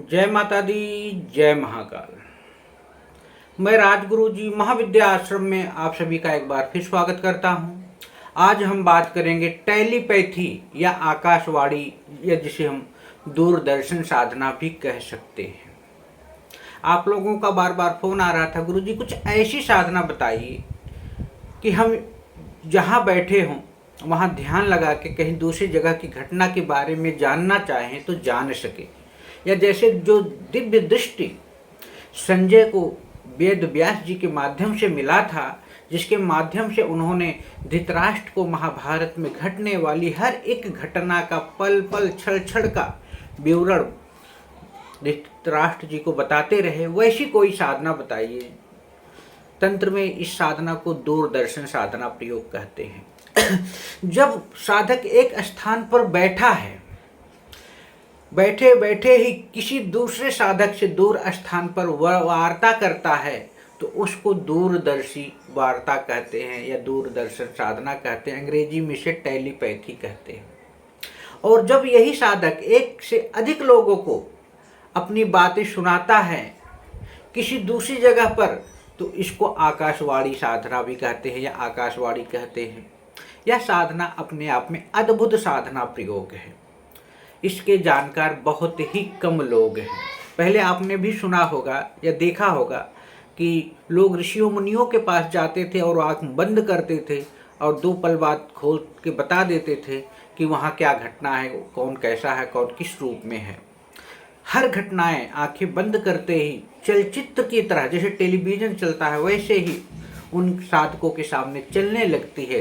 जय माता दी। जय महाकाल। मैं राजगुरु जी महाविद्या आश्रम में आप सभी का एक बार फिर स्वागत करता हूं। आज हम बात करेंगे टेलीपैथी या आकाशवाणी, या जिसे हम दूरदर्शन साधना भी कह सकते हैं। आप लोगों का बार बार फोन आ रहा था, गुरु जी कुछ ऐसी साधना बताइए कि हम जहां बैठे हों वहां ध्यान लगा के कहीं दूसरी जगह की घटना के बारे में जानना चाहें तो जान सके। या जैसे जो दिव्य दृष्टि संजय को वेद व्यास जी के माध्यम से मिला था, जिसके माध्यम से उन्होंने धृतराष्ट्र को महाभारत में घटने वाली हर एक घटना का पल पल क्षण क्षण का विवरण धृतराष्ट्र जी को बताते रहे, वैसी कोई साधना बताइए। तंत्र में इस साधना को दूरदर्शन साधना प्रयोग कहते हैं। जब साधक एक स्थान पर बैठा है, बैठे बैठे ही किसी दूसरे साधक से दूर स्थान पर वार्ता करता है, तो उसको दूरदर्शी वार्ता कहते हैं या दूरदर्शन साधना कहते हैं। अंग्रेजी में से टेलीपैथी कहते हैं। और जब यही साधक एक से अधिक लोगों को अपनी बातें सुनाता है किसी दूसरी जगह पर, तो इसको आकाशवाणी साधना भी कहते हैं या आकाशवाणी कहते हैं। यह साधना अपने आप में अद्भुत साधना प्रयोग है। इसके जानकार बहुत ही कम लोग हैं। पहले आपने भी सुना होगा या देखा होगा कि लोग ऋषियों मुनियों के पास जाते थे और आंख बंद करते थे और 2 पल बाद खोल के बता देते थे कि वहाँ क्या घटना है, कौन कैसा है, कौन किस रूप में है। हर घटनाएं आंखें बंद करते ही चलचित्र की तरह, जैसे टेलीविज़न चलता है वैसे ही उन साधकों के सामने चलने लगती है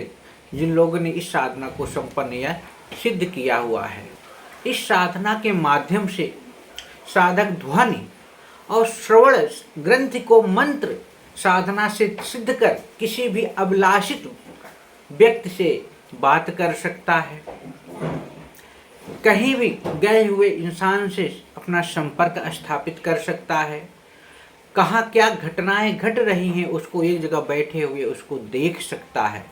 जिन लोगों ने इस साधना को संपन्न या सिद्ध किया हुआ है। इस साधना के माध्यम से साधक ध्वनि और श्रवण ग्रंथि को मंत्र साधना से सिद्ध कर किसी भी अभिलाषित व्यक्ति से बात कर सकता है। कहीं भी गए हुए इंसान से अपना संपर्क स्थापित कर सकता है। कहाँ क्या घटनाएं घट रही हैं उसको एक जगह बैठे हुए उसको देख सकता है।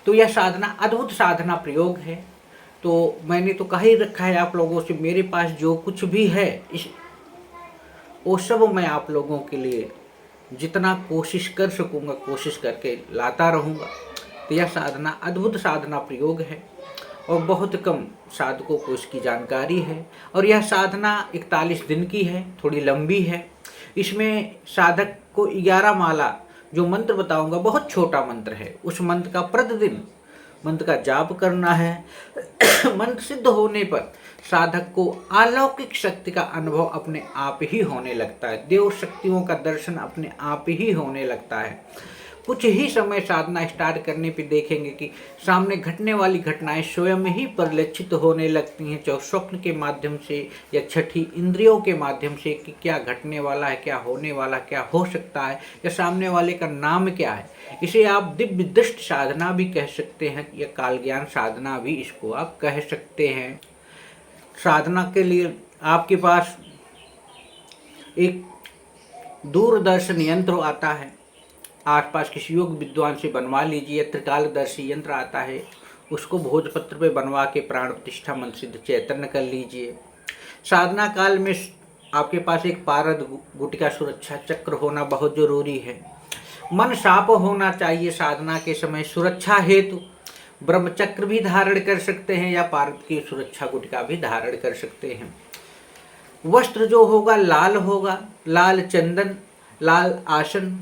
तो यह साधना अद्भुत साधना प्रयोग है। तो मैंने तो कह ही रखा है आप लोगों से, मेरे पास जो कुछ भी है वो सब मैं आप लोगों के लिए जितना कोशिश कर सकूँगा कोशिश करके लाता रहूँगा। तो यह साधना अद्भुत साधना प्रयोग है और बहुत कम साधकों को इसकी जानकारी है। और यह साधना 41 दिन की है, थोड़ी लंबी है। इसमें साधक को 11 माला जो मंत्र बताऊंगा बहुत छोटा मंत्र है, उस मंत्र का प्रतिदिन मंत्र का जाप करना है। मंत्र सिद्ध होने पर साधक को अलौकिक शक्ति का अनुभव अपने आप ही होने लगता है। देव शक्तियों का दर्शन अपने आप ही होने लगता है। कुछ ही समय साधना स्टार्ट करने पे देखेंगे कि सामने घटने वाली घटनाएं स्वयं ही परिलक्षित होने लगती हैं, चाहे स्वप्न के माध्यम से या छठी इंद्रियों के माध्यम से, कि क्या घटने वाला है, क्या होने वाला, क्या हो सकता है, या सामने वाले का नाम क्या है। इसे आप दिव्य दृष्टि साधना भी कह सकते हैं या काल ज्ञान साधना भी इसको आप कह सकते हैं। साधना के लिए आपके पास एक दूरदर्शन यंत्र आता है, आसपास किसी योग विद्वान से बनवा लीजिए। त्रिकालदर्शी यंत्र आता है, उसको भोजपत्र पे बनवा के प्राण प्रतिष्ठा मंत्र सिद्ध चैतन्य कर लीजिए। साधना काल में आपके पास एक पारद गुटिका सुरक्षा चक्र होना बहुत जरूरी है। मन साफ होना चाहिए। साधना के समय सुरक्षा हेतु ब्रह्मचक्र भी धारण कर सकते हैं या पारद की सुरक्षा गुटिका भी धारण कर सकते हैं। वस्त्र जो होगा लाल होगा, लाल चंदन, लाल आसन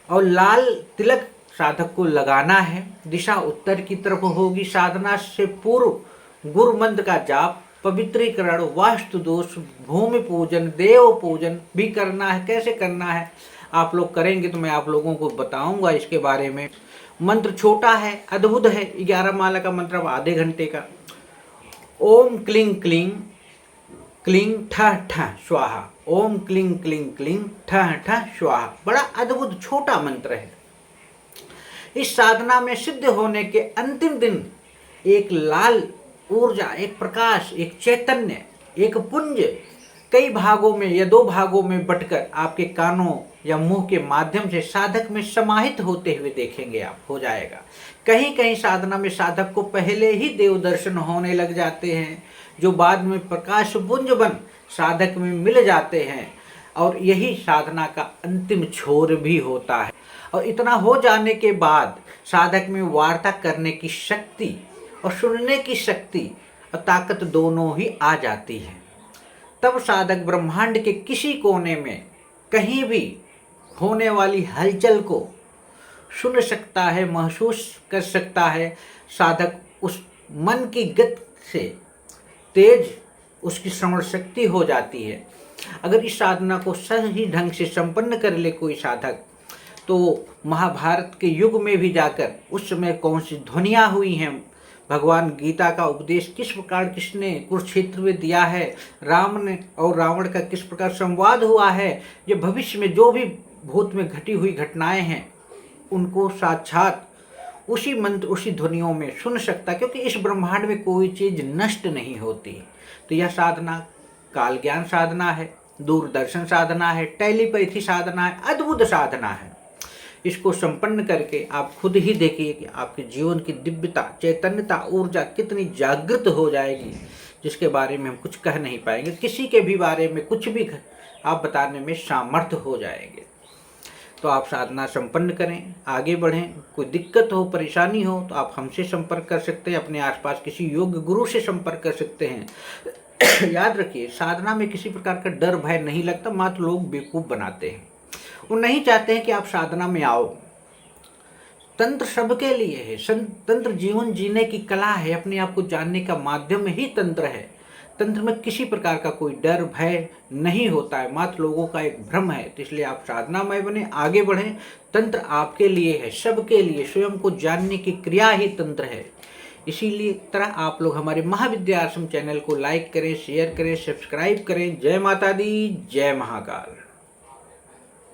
और लाल तिलक साधक को लगाना है। दिशा उत्तर की तरफ होगी। साधना से पूर्व गुरु मंत्र का जाप, पवित्रीकरण, वास्तु दोष, भूमि पूजन, देव पूजन भी करना है। कैसे करना है आप लोग करेंगे तो मैं आप लोगों को बताऊंगा इसके बारे में। मंत्र छोटा है, अद्भुत है। 11 माला का मंत्र अब आधे घंटे का। ओम क्लीं क्लीं क्लीं ठः ठः स्वाहा। ओम क्लीं क्लीं क्लीं ठः ठः स्वाहा। बड़ा अद्भुत छोटा मंत्र है। इस साधना में सिद्ध होने के अंतिम दिन एक लाल ऊर्जा, एक प्रकाश, एक चैतन्य, एक पुंज कई भागों में या 2 भागों में बंटकर आपके कानों या मुंह के माध्यम से साधक में समाहित होते हुए देखेंगे आप। हो जाएगा। कहीं कहीं साधना में साधक को पहले ही देव दर्शन होने लग जाते हैं, जो बाद में प्रकाश पुंज बन साधक में मिल जाते हैं और यही साधना का अंतिम छोर भी होता है। और इतना हो जाने के बाद साधक में वार्ता करने की शक्ति और सुनने की शक्ति और ताकत दोनों ही आ जाती है। तब साधक ब्रह्मांड के किसी कोने में कहीं भी होने वाली हलचल को सुन सकता है, महसूस कर सकता है। साधक उस मन की गति से तेज उसकी श्रवण शक्ति हो जाती है। अगर इस साधना को सही ढंग से संपन्न कर ले कोई साधक, तो महाभारत के युग में भी जाकर उस समय कौन सी ध्वनियाँ हुई हैं, भगवान गीता का उपदेश किस प्रकार किसने कुरुक्षेत्र में दिया है, राम ने और रावण का किस प्रकार संवाद हुआ है, ये भविष्य में जो भी भूत में घटी हुई घटनाएं हैं उनको साक्षात उसी मंत्र उसी ध्वनियों में सुन सकता, क्योंकि इस ब्रह्मांड में कोई चीज़ नष्ट नहीं होती। तो यह साधना काल ज्ञान साधना है, दूरदर्शन साधना है, टेलीपैथी साधना है, अद्भुत साधना है। इसको संपन्न करके आप खुद ही देखिए कि आपके जीवन की दिव्यता, चैतन्यता, ऊर्जा कितनी जागृत हो जाएगी, जिसके बारे में हम कुछ कह नहीं पाएंगे। किसी के भी बारे में कुछ भी आप बताने में सामर्थ्य हो जाएंगे। तो आप साधना संपन्न करें, आगे बढ़ें। कोई दिक्कत हो, परेशानी हो तो आप हमसे संपर्क कर सकते हैं, अपने आसपास किसी योग्य गुरु से संपर्क कर सकते हैं। याद रखिए, साधना में किसी प्रकार का डर भय नहीं लगता, मात्र लोग बेवकूफ़ बनाते हैं। वो नहीं चाहते हैं कि आप साधना में आओ। तंत्र सबके लिए है, तंत्र जीवन जीने की कला है, अपने आप को जानने का माध्यम ही तंत्र है। तंत्र में किसी प्रकार का कोई डर भय नहीं होता है, मात्र लोगों का एक भ्रम है। तो इसलिए आप साधनामय बने, आगे बढ़ें। तंत्र आपके लिए है, सबके लिए। स्वयं को जानने की क्रिया ही तंत्र है। इसीलिए तरह आप लोग हमारे महाविद्या आश्रम चैनल को लाइक करें, शेयर करें, सब्सक्राइब करें। जय माता दी, जय महाकाल।